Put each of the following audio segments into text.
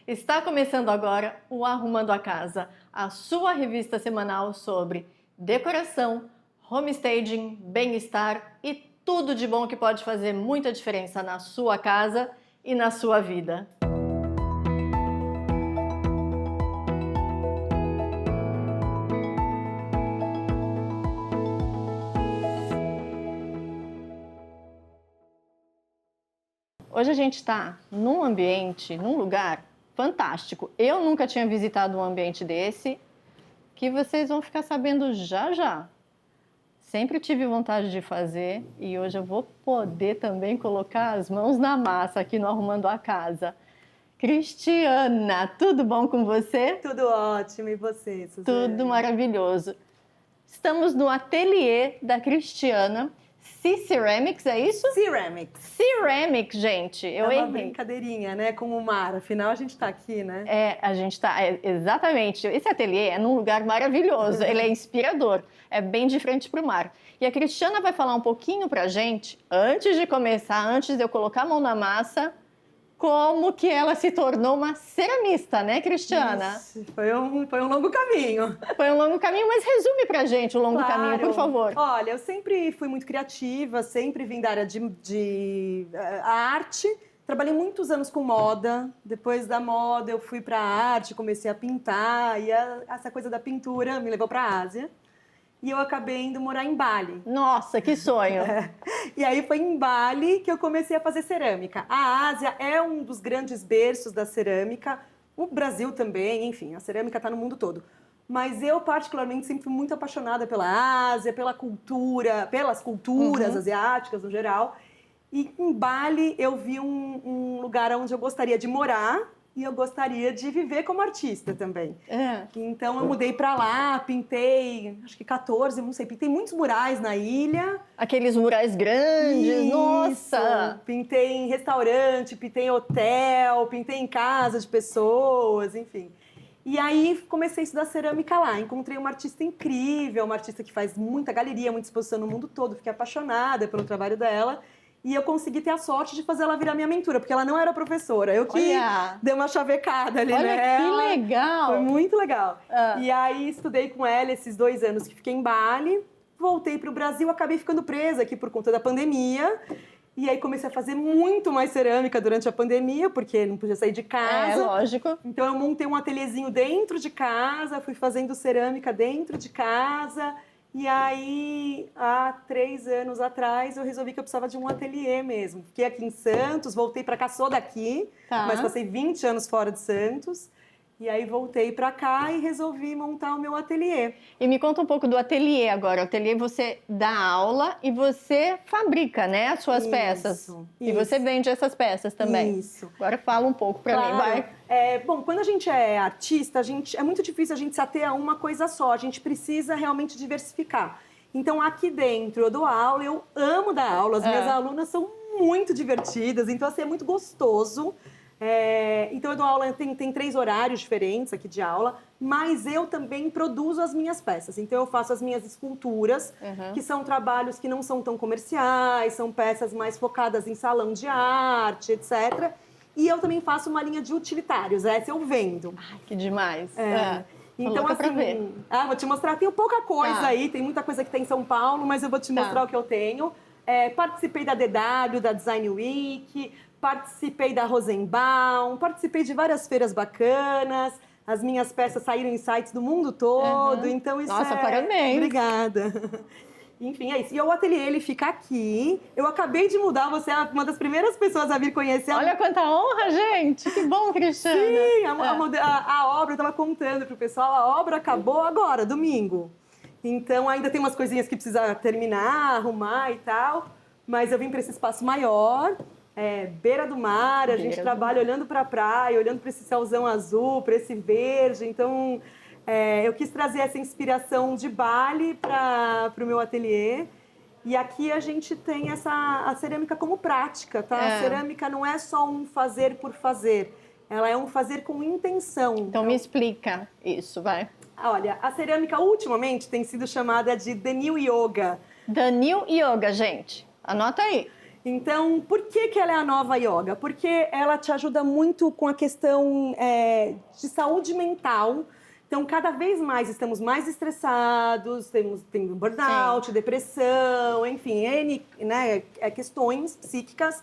Está começando agora o Arrumando a Casa, a sua revista semanal sobre decoração, homestaging, bem-estar e tudo de bom que pode fazer muita diferença na sua casa e na sua vida. Hoje a gente está num ambiente, num lugar fantástico. Eu nunca tinha visitado um ambiente desse, que vocês vão ficar sabendo já já. Sempre tive vontade de fazer e hoje eu vou poder também colocar as mãos na massa aqui no Arrumando a Casa. Cristiana, tudo bom com você? Tudo ótimo, e você, Suzane? Tudo maravilhoso. Estamos no ateliê da Cristiana, C-Ceramics, é isso? Ceramics. Ceramics, gente, eu É uma errei. brincadeirinha, né, com o mar, afinal a gente tá aqui, né? A gente tá, exatamente. Esse ateliê é num lugar maravilhoso, ele é inspirador, é bem de frente para o mar. E a Cristiana vai falar um pouquinho pra gente, antes de começar, antes de eu colocar a mão na massa, como que ela se tornou uma ceramista, né, Cristiana? Ixi, foi um longo caminho. Foi um longo caminho, mas resume pra gente o longo caminho, por favor. Olha, eu sempre fui muito criativa, sempre vim da área de arte. Trabalhei muitos anos com moda. Depois da moda, eu fui para a arte, comecei a pintar. E essa coisa da pintura me levou para a Ásia. E eu acabei indo morar em Bali. Nossa, que sonho! E aí foi em Bali que eu comecei a fazer cerâmica. A Ásia é um dos grandes berços da cerâmica. O Brasil também, enfim, a cerâmica está no mundo todo. Mas eu, particularmente, sempre fui muito apaixonada pela Ásia, pela cultura, pelas culturas asiáticas no geral. E em Bali eu vi um lugar onde eu gostaria de morar e eu gostaria de viver como artista também. Então eu mudei pra lá, pintei, acho que 14, não sei, pintei muitos murais na ilha. Aqueles murais grandes, Isso. nossa! Pintei em restaurante, pintei em hotel, pintei em casa de pessoas, enfim. E aí comecei a estudar cerâmica lá. Encontrei uma artista incrível, uma artista que faz muita galeria, muita exposição no mundo todo. Fiquei apaixonada pelo trabalho dela. E eu consegui ter a sorte de fazer ela virar minha mentora, porque ela não era professora. Eu que dei uma chavecada ali Olha, nela. que legal! Foi muito legal. E aí estudei com ela esses 2 anos que fiquei em Bali. Voltei para o Brasil, acabei ficando presa aqui por conta da pandemia. E aí comecei a fazer muito mais cerâmica durante a pandemia, porque não podia sair de casa. Lógico. Então eu montei um ateliêzinho dentro de casa, fui fazendo cerâmica dentro de casa. E aí, há 3 anos atrás, eu resolvi que eu precisava de um ateliê mesmo. Fiquei aqui em Santos, voltei para cá, sou daqui, mas passei 20 anos fora de Santos. E aí voltei para cá e resolvi montar o meu ateliê. E me conta um pouco do ateliê agora. O ateliê você dá aula e você fabrica, né, as suas peças. E você vende essas peças também. Isso. Agora fala um pouco para mim, vai. Bom, quando a gente é artista, é muito difícil a gente se ater a uma coisa só. A gente precisa realmente diversificar. Então, aqui dentro, eu dou aula, eu amo dar aula. As minhas alunas são muito divertidas, então, assim, é muito gostoso. Então eu dou aula, tem 3 horários diferentes aqui de aula, mas eu também produzo as minhas peças. Então eu faço as minhas esculturas, que são trabalhos que não são tão comerciais, são peças mais focadas em salão de arte, etc. E eu também faço uma linha de utilitários, essa eu vendo. Ai, que demais. Então, assim, vou te mostrar, tem pouca coisa aí, tem muita coisa que tem em São Paulo, mas eu vou te mostrar o que eu tenho. Participei da DW, da Design Week, participei da Rosenbaum, participei de várias feiras bacanas, as minhas peças saíram em sites do mundo todo, então isso Nossa, parabéns! Obrigada! Enfim, é isso. E o ateliê, ele fica aqui. Eu acabei de mudar, você é uma das primeiras pessoas a vir conhecer. Olha quanta honra, gente! Que bom, Cristiana! Sim, a obra, eu estava contando pro pessoal, a obra acabou agora, domingo. Então, ainda tem umas coisinhas que precisa terminar, arrumar e tal, mas eu vim para esse espaço maior, beira do mar, a gente trabalha olhando para a praia, olhando para esse céuzão azul, para esse verde, então eu quis trazer essa inspiração de Bali para o meu ateliê. E aqui a gente tem a cerâmica como prática, tá? A cerâmica não é só um fazer por fazer, ela é um fazer com intenção. Então me explica isso, vai. Olha, a cerâmica ultimamente tem sido chamada de The New Yoga. The New Yoga, gente. Anota aí. Então, por que ela é a nova yoga? Porque ela te ajuda muito com a questão de saúde mental. Então, cada vez mais estamos mais estressados, tem burnout, depressão, enfim, né, questões psíquicas.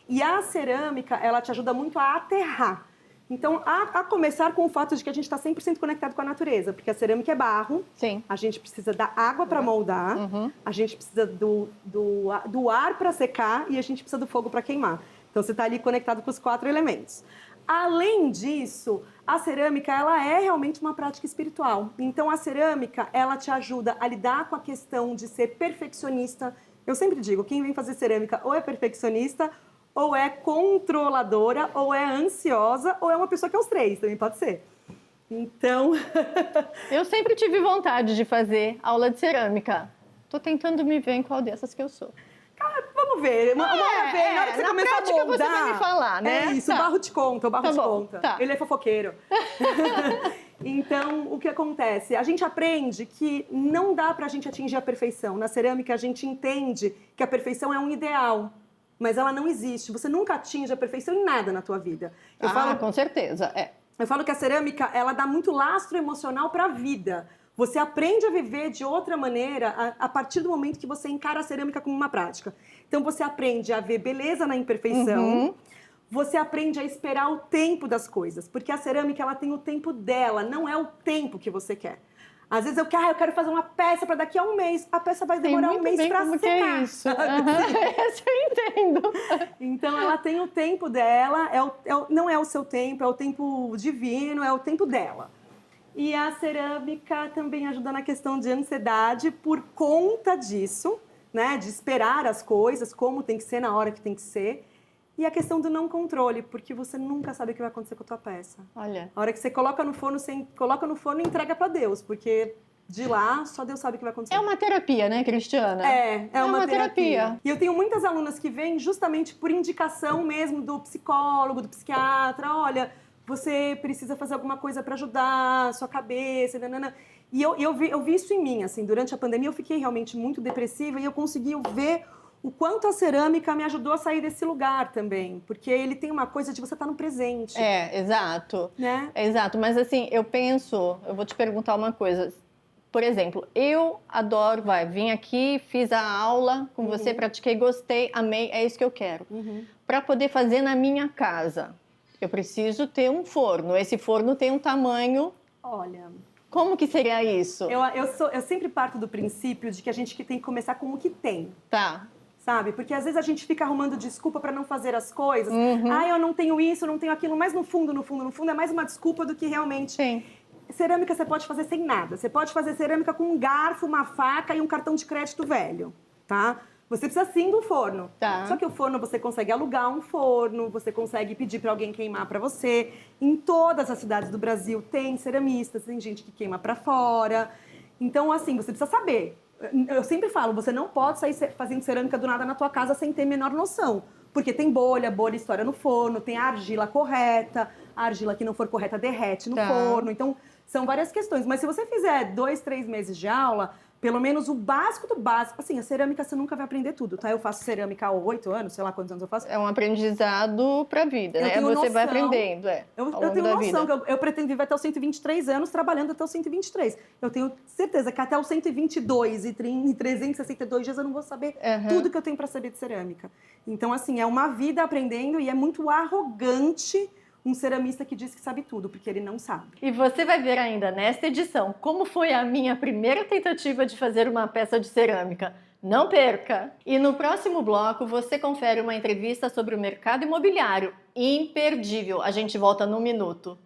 E a cerâmica, ela te ajuda muito a aterrar. Então, a começar com o fato de que a gente está 100% conectado com a natureza, porque a cerâmica é barro, Sim. A gente precisa da água para moldar, a gente precisa do ar para secar e a gente precisa do fogo para queimar. Então, você está ali conectado com os 4 elementos. Além disso, a cerâmica, ela é realmente uma prática espiritual. Então, a cerâmica, ela te ajuda a lidar com a questão de ser perfeccionista. Eu sempre digo, quem vem fazer cerâmica ou é perfeccionista, ou é controladora, ou é ansiosa, ou é uma pessoa que é os 3, também pode ser. Então... Eu sempre tive vontade de fazer aula de cerâmica. Tô tentando me ver em qual dessas que eu sou. Cara, vamos ver. Uma hora vem, na hora que você começar a moldar... você vai me falar, né? É isso, o barro te conta, Tá. Ele é fofoqueiro. Então, o que acontece? A gente aprende que não dá pra gente atingir a perfeição. Na cerâmica, a gente entende que a perfeição é um ideal. Mas ela não existe. Você nunca atinge a perfeição em nada na tua vida. Com certeza, Eu falo que a cerâmica, ela dá muito lastro emocional para a vida. Você aprende a viver de outra maneira a partir do momento que você encara a cerâmica como uma prática. Então, você aprende a ver beleza na imperfeição. Você aprende a esperar o tempo das coisas. Porque a cerâmica, ela tem o tempo dela, não é o tempo que você quer. Às vezes eu quero fazer uma peça para daqui a um mês. A peça vai demorar um mês para secar. Que é isso? Essa eu entendo. Então, ela tem o tempo dela, não é o seu tempo, é o tempo divino, é o tempo dela. E a cerâmica também ajuda na questão de ansiedade por conta disso, né? De esperar as coisas, como tem que ser, na hora que tem que ser. E a questão do não controle, porque você nunca sabe o que vai acontecer com a tua peça. Olha. A hora que você coloca no forno, e entrega para Deus, porque de lá só Deus sabe o que vai acontecer. É uma terapia, né, Cristiana? É uma terapia. E eu tenho muitas alunas que vêm justamente por indicação mesmo do psicólogo, do psiquiatra. Olha, você precisa fazer alguma coisa para ajudar a sua cabeça, nanana. E eu vi isso em mim, assim, durante a pandemia eu fiquei realmente muito depressiva e eu consegui ver o quanto a cerâmica me ajudou a sair desse lugar também. Porque ele tem uma coisa de você estar no presente. Exato. Né? Exato. Mas assim, eu vou te perguntar uma coisa. Por exemplo, eu adoro, vim aqui, fiz a aula com você, pratiquei, gostei, amei, é isso que eu quero. Para poder fazer na minha casa, eu preciso ter um forno. Esse forno tem um tamanho... Olha... Como que seria isso? Eu sempre parto do princípio de que a gente tem que começar com o que tem. Tá. Sabe? Porque às vezes a gente fica arrumando desculpa para não fazer as coisas. Eu não tenho isso, eu não tenho aquilo. Mas no fundo, é mais uma desculpa do que realmente... Sim. Cerâmica você pode fazer sem nada. Você pode fazer cerâmica com um garfo, uma faca e um cartão de crédito velho, tá? Você precisa sim do forno. Tá. Só que o forno você consegue alugar um forno, você consegue pedir para alguém queimar para você. Em todas as cidades do Brasil tem ceramistas, tem gente que queima para fora. Então, assim, você precisa saber. Eu sempre falo, você não pode sair fazendo cerâmica do nada na tua casa sem ter a menor noção. Porque tem bolha estoura no forno, tem a argila correta, a argila que não for correta derrete no forno. Então, são várias questões. Mas se você fizer 2, 3 meses de aula, pelo menos o básico do básico. Assim, a cerâmica você nunca vai aprender tudo, tá? Eu faço cerâmica há 8 anos, sei lá quantos anos eu faço. É um aprendizado pra vida, né? Você vai aprendendo, Eu tenho noção que eu pretendo viver até os 123 anos, trabalhando até os 123. Eu tenho certeza que até os 122 e 362 dias eu não vou saber tudo que eu tenho pra saber de cerâmica. Então, assim, é uma vida aprendendo e é muito arrogante um ceramista que diz que sabe tudo, porque ele não sabe. E você vai ver ainda nesta edição como foi a minha primeira tentativa de fazer uma peça de cerâmica. Não perca! E no próximo bloco você confere uma entrevista sobre o mercado imobiliário. Imperdível! A gente volta num minuto.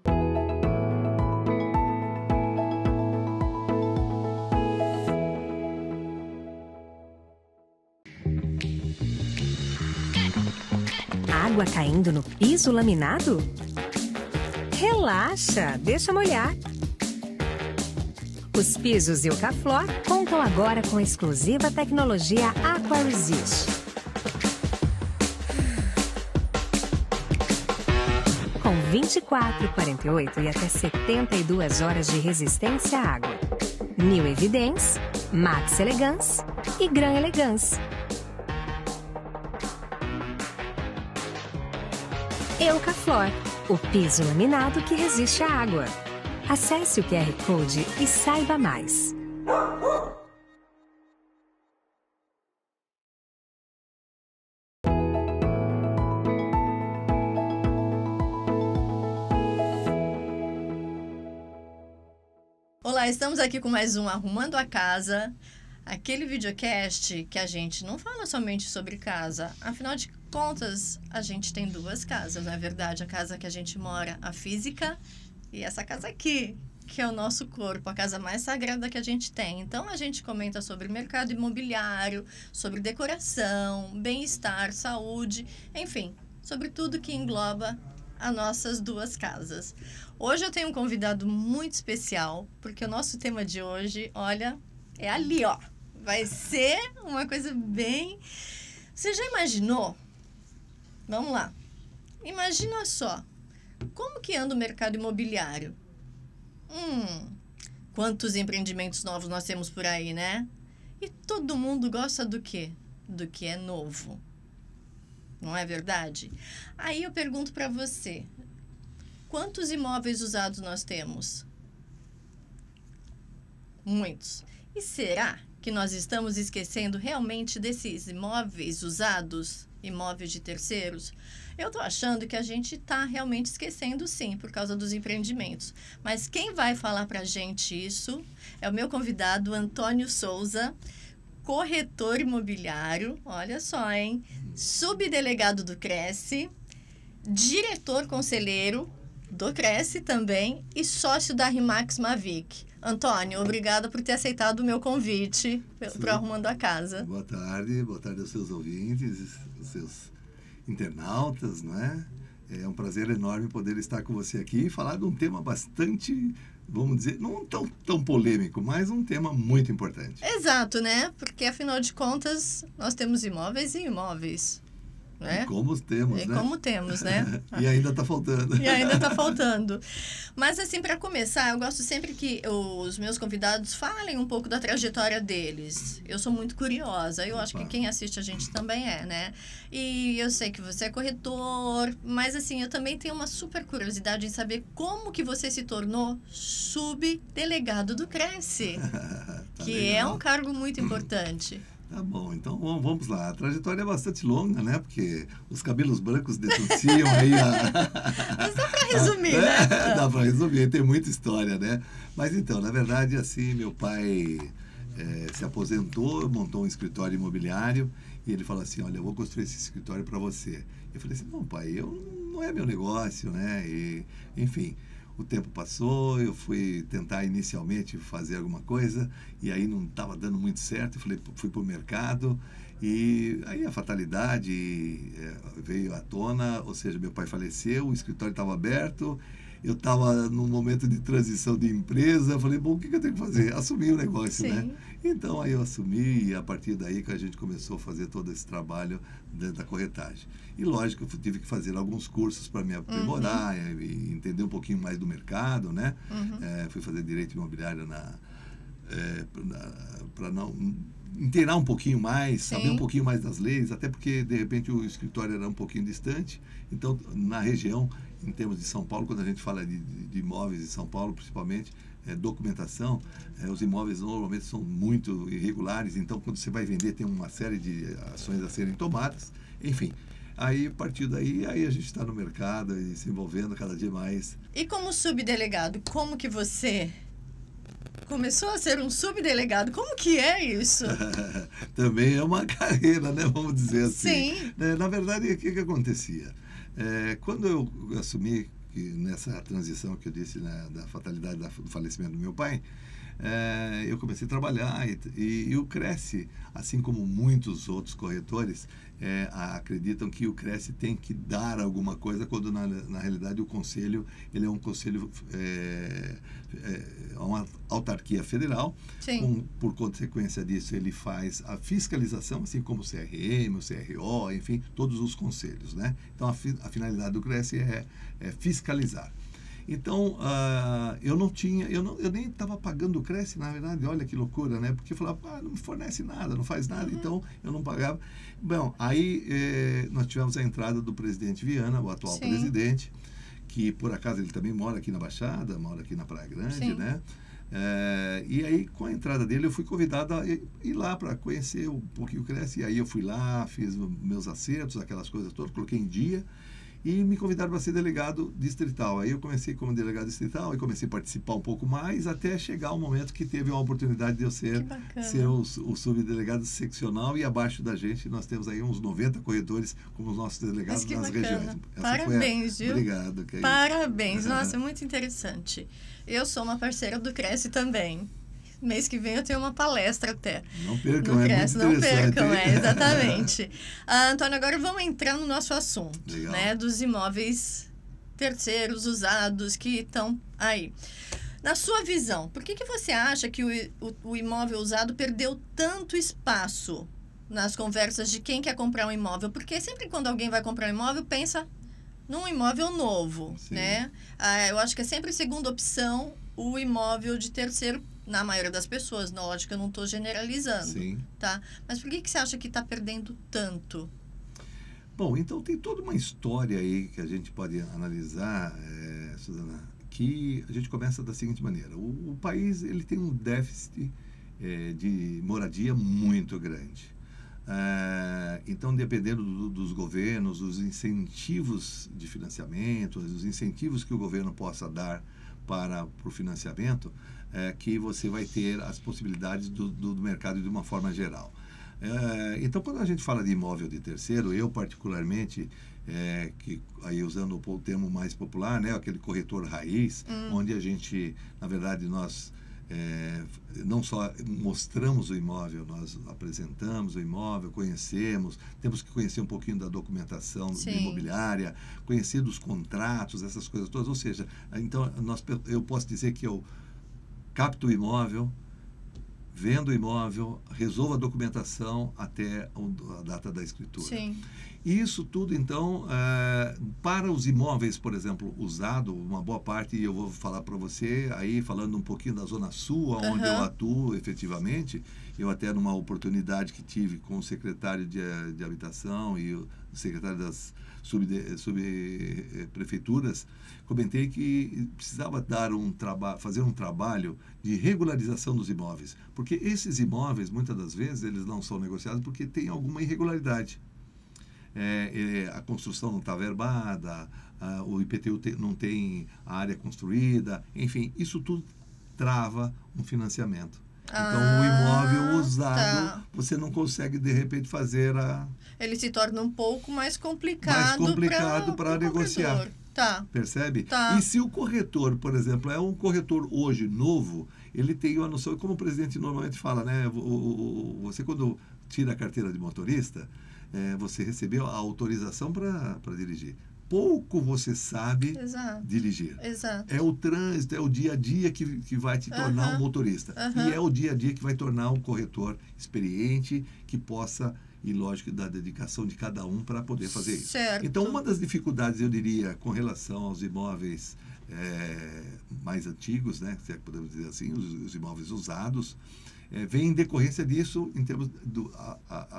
Água caindo no piso laminado? Relaxa, deixa molhar. Os pisos Eucaflor contam agora com a exclusiva tecnologia AquaResist. Com 24, 48 e até 72 horas de resistência à água. New Evidence, Max Elegance e Gran Elegance. Eucaflor, o piso laminado que resiste à água. Acesse o QR Code e saiba mais. Olá, estamos aqui com mais um Arrumando a Casa, aquele videocast que a gente não fala somente sobre casa, afinal de contas, a gente tem duas casas, não é verdade? A casa que a gente mora, a física, e essa casa aqui, que é o nosso corpo, a casa mais sagrada que a gente tem. Então, a gente comenta sobre mercado imobiliário, sobre decoração, bem-estar, saúde, enfim, sobre tudo que engloba as nossas duas casas. Hoje eu tenho um convidado muito especial, porque o nosso tema de hoje, olha, é ali, ó. Vai ser uma coisa bem... Você já imaginou? Vamos lá. Imagina só, como que anda o mercado imobiliário? Quantos empreendimentos novos nós temos por aí, né? E todo mundo gosta do quê? Do que é novo. Não é verdade? Aí eu pergunto para você, quantos imóveis usados nós temos? Muitos. E será que nós estamos esquecendo realmente desses imóveis usados, imóveis de terceiros? Eu tô achando que a gente tá realmente esquecendo, sim, por causa dos empreendimentos. Mas quem vai falar pra gente isso é o meu convidado, Antônio Souza, corretor imobiliário, olha só, hein? Subdelegado do Cresce, diretor conselheiro do Cresce também e sócio da Rimax Mavic. Antônio, obrigada por ter aceitado o meu convite para Arrumando a Casa. Boa tarde aos seus ouvintes, aos seus internautas, não é? É um prazer enorme poder estar com você aqui e falar de um tema bastante, vamos dizer, não tão polêmico, mas um tema muito importante. Exato, né? Porque, afinal de contas, nós temos imóveis e imóveis. Né? E como temos, né? Como temos, né? E ainda está faltando. E ainda está faltando. Mas, assim, para começar, eu gosto sempre que os meus convidados falem um pouco da trajetória deles. Eu sou muito curiosa. Eu acho que quem assiste a gente também é, né? E eu sei que você é corretor, mas, assim, eu também tenho uma super curiosidade em saber como que você se tornou subdelegado do Cresce, Tá que legal. é um cargo muito importante. Tá bom, então vamos lá. A trajetória é bastante longa, né? Porque os cabelos brancos denunciam aí Mas dá para resumir, né? Dá para resumir, tem muita história, né? Mas então, na verdade, assim, meu pai se aposentou, montou um escritório imobiliário e ele falou assim, olha, eu vou construir esse escritório para você. Eu falei assim, não, pai, não é meu negócio, né? E, enfim... O tempo passou, eu fui tentar inicialmente fazer alguma coisa e aí não estava dando muito certo. Eu fui para o mercado e aí a fatalidade veio à tona, ou seja, meu pai faleceu, o escritório estava aberto, eu estava num momento de transição de empresa, eu falei, bom, o que eu tenho que fazer? Assumir o negócio, Sim. né? Então aí eu assumi e a partir daí que a gente começou a fazer todo esse trabalho dentro da corretagem. E lógico, eu tive que fazer alguns cursos para me aprimorar e entender um pouquinho mais do mercado, né? Fui fazer direito imobiliário para não inteirar um pouquinho mais, Sim. saber um pouquinho mais das leis, até porque de repente o escritório era um pouquinho distante. Então, na região, em termos de São Paulo, quando a gente fala de imóveis em São Paulo, principalmente, documentação, os imóveis normalmente são muito irregulares, então quando você vai vender tem uma série de ações a serem tomadas, enfim. Aí, a partir daí, aí a gente está no mercado e se envolvendo cada dia mais. E como subdelegado, como que você começou a ser um subdelegado? Como que é isso? Também é uma carreira, né? Vamos dizer assim. Sim. Na verdade, o que acontecia? Quando eu assumi, que nessa transição que eu disse, né, da fatalidade do falecimento do meu pai, eu comecei a trabalhar e o Cresce, assim como muitos outros corretores, acreditam que o Cresce tem que dar alguma coisa, quando na realidade o conselho, ele é um conselho, uma autarquia federal. Sim. Por consequência disso, ele faz a fiscalização, assim como o CRM, o CRO, enfim, todos os conselhos, né? Então, a finalidade do Cresce é fiscalizar. Então, eu nem estava pagando o Cresce, na verdade, olha que loucura, né? Porque eu falava, não me fornece nada, não faz nada, então eu não pagava. Bom, aí nós tivemos a entrada do presidente Viana, o atual presidente, que por acaso ele também mora aqui na Baixada, mora aqui na Praia Grande, né? E aí, com a entrada dele, eu fui convidado a ir lá para conhecer um pouquinho o Cresce. E aí eu fui lá, fiz meus acertos, aquelas coisas todas, coloquei em dia. E me convidaram para ser delegado distrital. Aí eu comecei como delegado distrital e comecei a participar um pouco mais, até chegar o momento que teve uma oportunidade de eu ser o subdelegado seccional, e abaixo da gente nós temos aí uns 90 corretores como os nossos delegados nas regiões. Parabéns, viu? Obrigado. Parabéns. Nossa, é muito interessante. Eu sou uma parceira do Cresce também. Mês que vem eu tenho uma palestra até. Não percam, no é Cresce, muito interessante. não percam, exatamente. Antônio, agora vamos entrar no nosso assunto, Legal. né? Dos imóveis terceiros, usados, que estão aí. Na sua visão, por que você acha que o imóvel usado perdeu tanto espaço nas conversas de quem quer comprar um imóvel? Porque sempre quando alguém vai comprar um imóvel, pensa num imóvel novo, né? Eu acho que é sempre segunda opção o imóvel de terceiro, na maioria das pessoas. Lógico que eu não estou generalizando, Sim. tá? Mas por que você acha que está perdendo tanto? Bom, então tem toda uma história aí que a gente pode analisar, Suzana, que a gente começa da seguinte maneira. O país ele tem um déficit de moradia muito grande. Então, dependendo dos governos, os incentivos de financiamento, os incentivos que o governo possa dar para o financiamento, que você vai ter as possibilidades do mercado de uma forma geral. Então, quando a gente fala de imóvel de terceiro, eu particularmente, que aí usando o termo mais popular, né, aquele corretor raiz, onde a gente, na verdade, nós não só mostramos o imóvel, nós apresentamos o imóvel, conhecemos, temos que conhecer um pouquinho da documentação imobiliária, conhecer dos contratos, essas coisas todas. Ou seja, então eu posso dizer que eu capto o imóvel, vendo o imóvel, resolvo a documentação até a data da escritura. Sim. Isso tudo, então, para os imóveis, por exemplo, usado, uma boa parte, e eu vou falar para você, aí falando um pouquinho da Zona Sul, onde eu atuo efetivamente, eu até numa oportunidade que tive com o secretário de Habitação e o secretário das subprefeituras, comentei que precisava fazer um trabalho de regularização dos imóveis, porque esses imóveis, muitas das vezes, eles não são negociados porque tem alguma irregularidade. A construção não está verbada, o IPTU não tem a área construída, enfim, isso tudo trava um financiamento. Então, o imóvel usado, você não consegue, de repente, fazer Ele se torna um pouco mais complicado para negociar. Corretor. Tá. Percebe? Tá. E se o corretor, por exemplo, é um corretor hoje novo, ele tem uma noção, como o presidente normalmente fala, né? Você, quando tira a carteira de motorista, você recebeu a autorização para dirigir. Pouco você sabe dirigir. Exato. É o trânsito, é o dia a dia que vai te tornar um motorista. E é o dia a dia que vai tornar um corretor experiente, que possa, e lógico, da dedicação de cada um para poder fazer isso. Certo. Então, uma das dificuldades, eu diria, com relação aos imóveis mais antigos, né, se é que podemos dizer assim, os imóveis usados, vem em decorrência disso, em termos de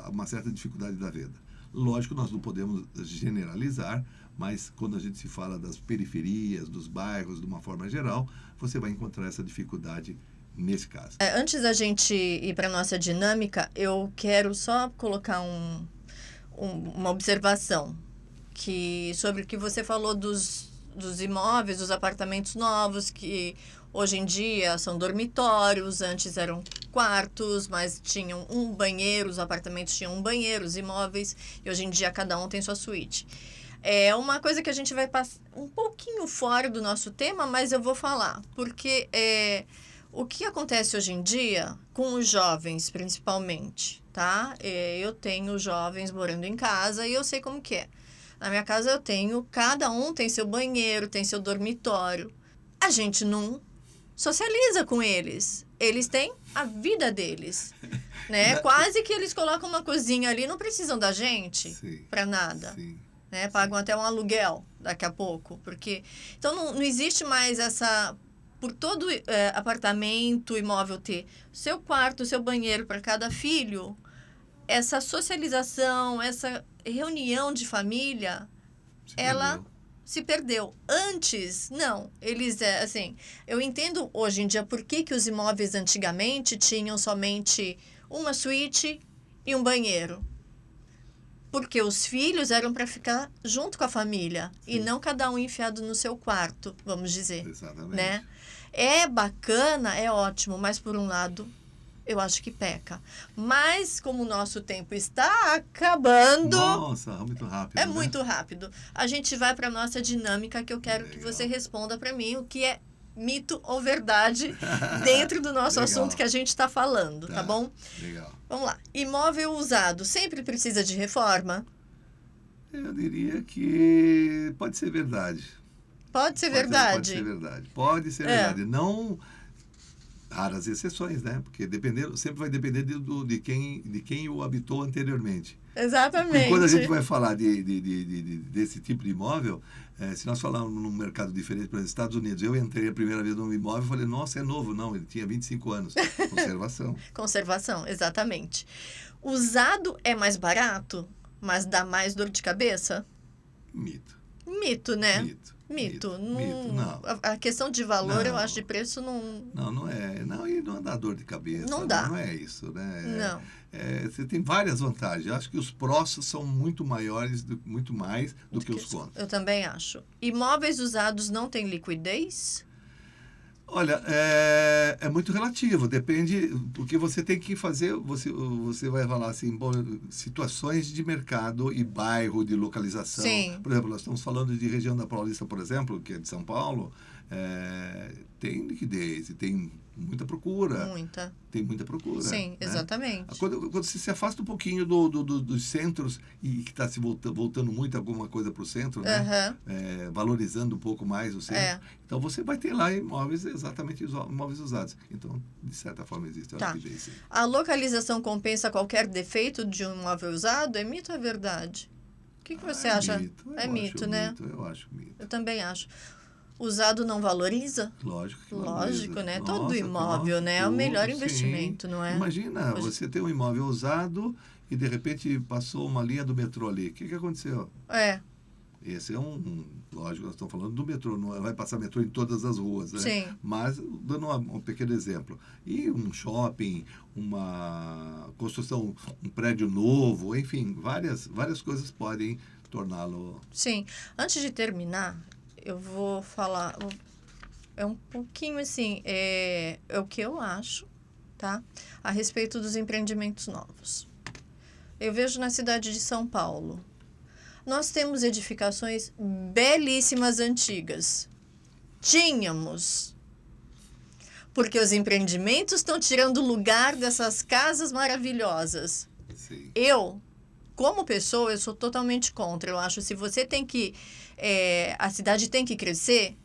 uma certa dificuldade da venda. Lógico, nós não podemos generalizar, mas quando a gente se fala das periferias, dos bairros, de uma forma geral, você vai encontrar essa dificuldade nesse caso. Antes da gente ir para a nossa dinâmica, eu quero só colocar uma observação sobre o que você falou dos imóveis, dos apartamentos novos, que hoje em dia são dormitórios, antes eram quartos, mas tinham um banheiro, os apartamentos tinham um banheiro, os imóveis, e hoje em dia cada um tem sua suíte. É uma coisa que a gente vai passar um pouquinho fora do nosso tema, mas eu vou falar, porque o que acontece hoje em dia com os jovens, principalmente, tá? Eu tenho jovens morando em casa e eu sei como que é. Na minha casa cada um tem seu banheiro, tem seu dormitório. A gente não socializa com eles. Eles têm a vida deles, né? Quase que eles colocam uma cozinha ali, não precisam da gente para nada. Sim. né? Pagam até um aluguel daqui a pouco, porque então não existe mais essa por todo apartamento, imóvel ter seu quarto, seu banheiro para cada filho, essa socialização, essa reunião de família, ela se perdeu. Antes, não. Eles, assim, eu entendo hoje em dia por que os imóveis antigamente tinham somente uma suíte e um banheiro. Porque os filhos eram para ficar junto com a família e não cada um enfiado no seu quarto, vamos dizer. Exatamente. Né? É bacana, é ótimo, mas por um lado, eu acho que peca. Mas como o nosso tempo está acabando... Nossa, muito rápido, É né? muito rápido. A gente vai para a nossa dinâmica, que eu quero que Legal. você responda para mim o que é mito ou verdade dentro do nosso Legal. assunto que a gente está falando, tá bom? Legal. Vamos lá. Imóvel usado sempre precisa de reforma? Eu diria que pode ser verdade. Pode ser Pode verdade. ser verdade. Pode ser verdade. Não raras exceções, né? Porque sempre vai depender de quem o habitou anteriormente. Exatamente. E quando a gente vai falar desse tipo de imóvel, se nós falarmos num mercado diferente, por exemplo, Estados Unidos, eu entrei a primeira vez num imóvel e falei, nossa, é novo. Não, ele tinha 25 anos. Conservação. Conservação, exatamente. Usado é mais barato, mas dá mais dor de cabeça? Mito. Mito, né? Mito. Não. A questão de valor, eu Não. acho, de preço não... Não é. Não, e não dá dor de cabeça. Não dá. Não é isso, né? Não. Você tem várias vantagens. Eu acho que os prós são muito maiores, muito mais do que os contras. Eu também acho. Imóveis usados não têm liquidez? Olha, é muito relativo, depende, porque você tem que fazer, você vai falar assim, bom, situações de mercado e bairro, de localização. Sim. Por exemplo, nós estamos falando de região da Paulista, por exemplo, que é de São Paulo, tem liquidez e tem muita procura. Muita. Tem muita procura. Sim, né? exatamente. Quando você se afasta um pouquinho dos centros e que está se voltando muito alguma coisa para o centro, né? Valorizando um pouco mais o centro. Então, você vai ter lá imóveis, exatamente imóveis usados. Então, de certa forma, existe. Tá. Liquidez, sim. A localização compensa qualquer defeito de um imóvel usado? É mito ou é verdade? O que você acha? É mito, né? Eu acho mito. Eu também acho. Usado não valoriza? Lógico que Lógico, valoriza. né? Nossa, Todo imóvel, né? É o melhor sim. investimento, não é? Imagina, você tem um imóvel usado e, de repente, passou uma linha do metrô ali. O que aconteceu? Esse é lógico, nós estamos falando do metrô, não vai passar metrô em todas as ruas, né? Sim. Mas, dando um pequeno exemplo, e um shopping, uma construção, um prédio novo, enfim, várias coisas podem torná-lo... Sim. Antes de terminar, eu vou falar, é um pouquinho assim, é o que eu acho, tá? A respeito dos empreendimentos novos. Eu vejo na cidade de São Paulo, nós temos edificações belíssimas antigas. Tínhamos. Porque os empreendimentos estão tirando o lugar dessas casas maravilhosas. Sim. Eu, como pessoa, eu sou totalmente contra. Eu acho que se você tem que... a cidade tem que crescer,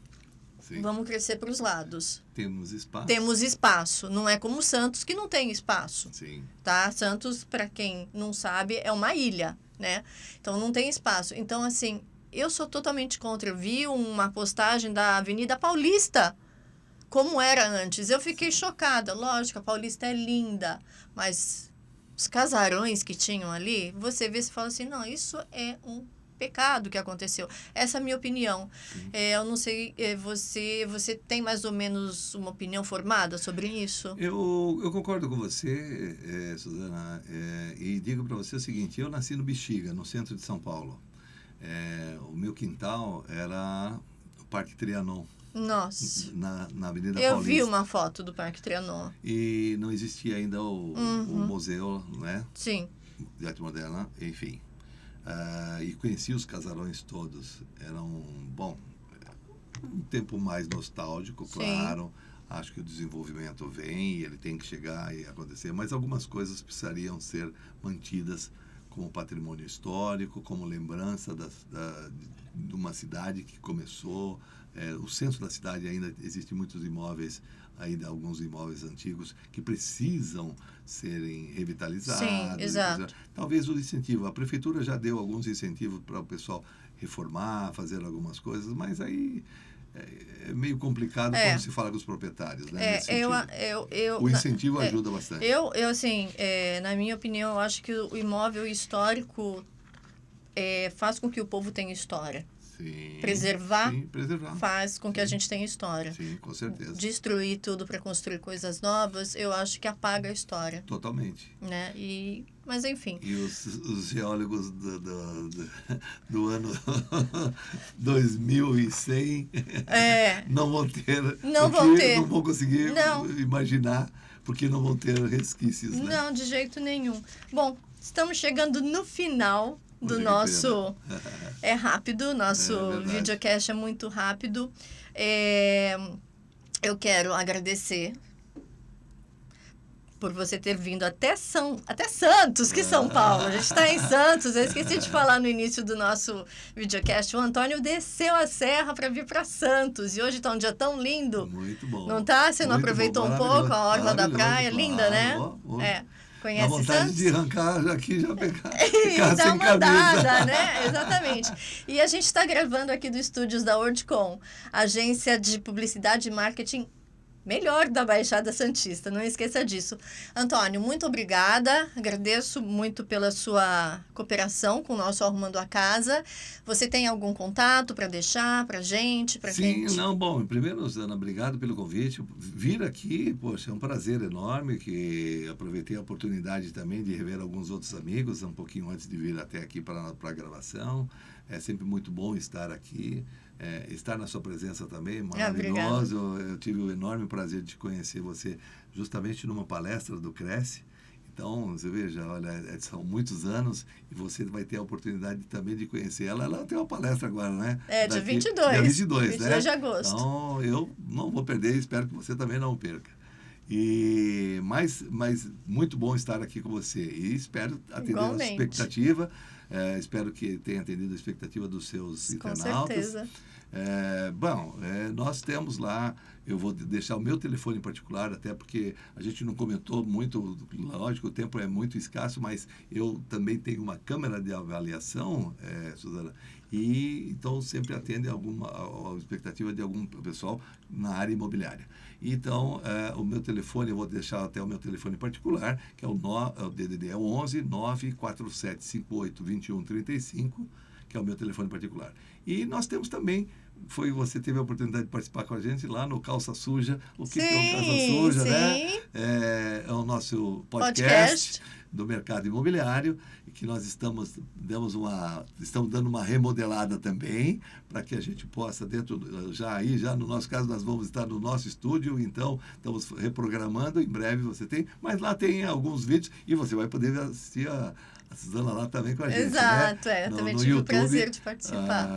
Sim. Vamos crescer para os lados. Temos espaço. Temos espaço. Não é como Santos, que não tem espaço. Sim. Tá? Santos, para quem não sabe, é uma ilha, né? Então, não tem espaço. Então, assim, eu sou totalmente contra. Eu vi uma postagem da Avenida Paulista, como era antes. Eu fiquei chocada. Lógico, a Paulista é linda, mas os casarões que tinham ali, você vê e fala assim, não, isso é um pecado que aconteceu. Essa é a minha opinião. Eu não sei, você tem mais ou menos uma opinião formada sobre isso? Eu concordo com você, Suzana, e digo para você o seguinte, eu nasci no Bexiga, no centro de São Paulo. O meu quintal era o Parque Trianon. Nossa. Na Avenida Paulista. Eu vi uma foto do Parque Trianon. E não existia ainda o museu, né? Sim. De arte moderna, enfim. E conheci os casarões todos. Eram, bom, um tempo mais nostálgico, claro. Acho que o desenvolvimento vem e ele tem que chegar e acontecer. Mas algumas coisas precisariam ser mantidas como patrimônio histórico, como lembrança de uma cidade que começou. O centro da cidade ainda existem muitos imóveis, ainda alguns imóveis antigos que precisam serem revitalizados. Sim, exato. Talvez o incentivo. A prefeitura já deu alguns incentivos para o pessoal reformar, fazer algumas coisas, mas aí é meio complicado quando se fala com os proprietários, né? O incentivo ajuda bastante. Eu assim, na minha opinião, eu acho que o imóvel histórico faz com que o povo tenha história. Sim, preservar faz com que a gente tenha história. Sim, com certeza. Destruir tudo para construir coisas novas, eu acho que apaga a história. Totalmente. Né? Mas enfim. E os geólogos do ano 2100 não vão ter. Não vão conseguir imaginar, porque não vão ter resquícios. Né? Não, de jeito nenhum. Bom, estamos chegando no final do nosso... É rápido, nosso videocast é muito rápido. Eu quero agradecer por você ter vindo até Santos, que São Paulo. A gente está em Santos. Eu esqueci de falar no início do nosso videocast. O Antônio desceu a serra para vir para Santos. E hoje está um dia tão lindo. Muito bom. Não tá? Você não aproveitou um pouco a orla da praia? Linda, né? Conhece Dá vontade Santos? de arrancar aqui já pegar E dar sem uma camisa. andada, né? Exatamente. E a gente está gravando aqui dos estúdios da WorldCom, agência de publicidade e marketing melhor da Baixada Santista, não esqueça disso. Antônio, muito obrigada, agradeço muito pela sua cooperação com o nosso Arrumando a Casa. Você tem algum contato para deixar para gente? Bom, primeiro, Ana, obrigado pelo convite. Vir aqui, poxa, é um prazer enorme, que aproveitei a oportunidade também de rever alguns outros amigos, um pouquinho antes de vir até aqui para a gravação. É sempre muito bom estar aqui. Estar na sua presença também, maravilhoso. Eu tive o enorme prazer de conhecer você justamente numa palestra do Cresce. Então, você veja, olha, são muitos anos e você vai ter a oportunidade também de conhecer ela. Ela tem uma palestra agora, né? Dia 22. Dia 22 né? de agosto. Então, eu não vou perder, espero que você também não perca. Mas muito bom estar aqui com você e espero atender a sua expectativa. Espero que tenha atendido a expectativa dos seus internautas. Com certeza. Nós temos lá, eu vou deixar o meu telefone em particular, até porque a gente não comentou muito, lógico, o tempo é muito escasso, mas eu também tenho uma câmera de avaliação, Suzana, e então sempre atende a expectativa de algum pessoal na área imobiliária. Então, o meu telefone, eu vou deixar até o meu telefone particular, que é o DDD 11 94758 2135, que é o meu telefone particular. E nós temos também, você teve a oportunidade de participar com a gente lá no Calça Suja. O que é o Calça Suja, né? É o nosso podcast do mercado imobiliário, e que nós estamos dando uma remodelada também, para que a gente possa, já no nosso caso, nós vamos estar no nosso estúdio, então estamos reprogramando, em breve você tem, mas lá tem alguns vídeos, e você vai poder assistir a Suzana lá também com a gente. Exato, né? Eu também tive YouTube, o prazer de participar.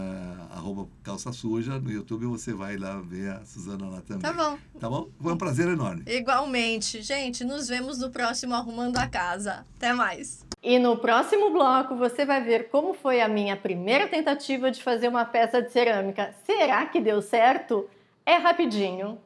@Calça Suja, no YouTube você vai lá ver a Suzana lá também. Tá bom. Tá bom? Foi um prazer enorme. Igualmente. Gente, nos vemos no próximo Arrumando a Casa. Até mais. E no próximo bloco você vai ver como foi a minha primeira tentativa de fazer uma peça de cerâmica. Será que deu certo? É rapidinho.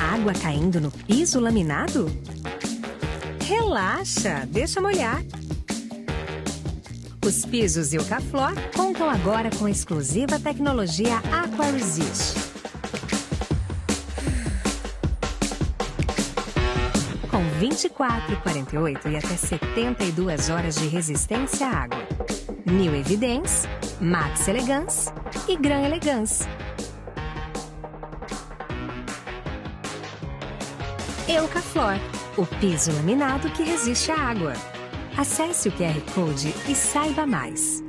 Água caindo no piso laminado? Relaxa, deixa molhar. Os pisos Eucaflor contam agora com a exclusiva tecnologia AquaResist. Com 24, 48 e até 72 horas de resistência à água. New Evidence, Max Elegance e Gran Elegance. Eucaflor, o piso laminado que resiste à água. Acesse o QR Code e saiba mais.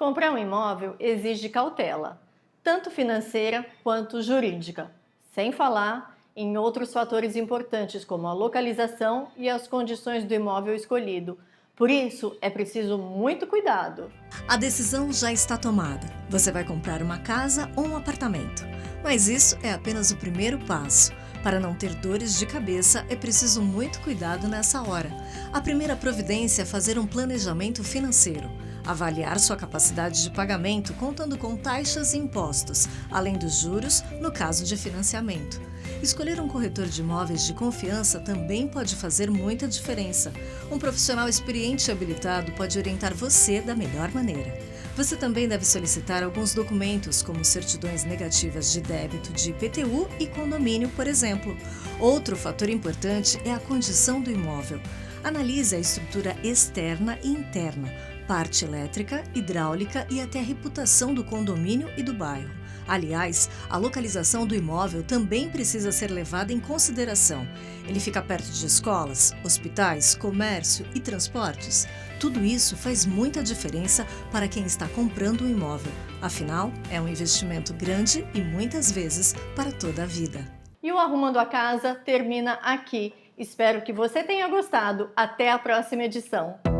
Comprar um imóvel exige cautela, tanto financeira quanto jurídica, sem falar em outros fatores importantes como a localização e as condições do imóvel escolhido. Por isso, é preciso muito cuidado. A decisão já está tomada. Você vai comprar uma casa ou um apartamento. Mas isso é apenas o primeiro passo. Para não ter dores de cabeça, é preciso muito cuidado nessa hora. A primeira providência é fazer um planejamento financeiro. Avaliar sua capacidade de pagamento contando com taxas e impostos, além dos juros, no caso de financiamento. Escolher um corretor de imóveis de confiança também pode fazer muita diferença. Um profissional experiente e habilitado pode orientar você da melhor maneira. Você também deve solicitar alguns documentos, como certidões negativas de débito de IPTU e condomínio, por exemplo. Outro fator importante é a condição do imóvel. Analise a estrutura externa e interna, parte elétrica, hidráulica e até a reputação do condomínio e do bairro. Aliás, a localização do imóvel também precisa ser levada em consideração. Ele fica perto de escolas, hospitais, comércio e transportes. Tudo isso faz muita diferença para quem está comprando um imóvel. Afinal, é um investimento grande e muitas vezes para toda a vida. E o Arrumando a Casa termina aqui. Espero que você tenha gostado. Até a próxima edição.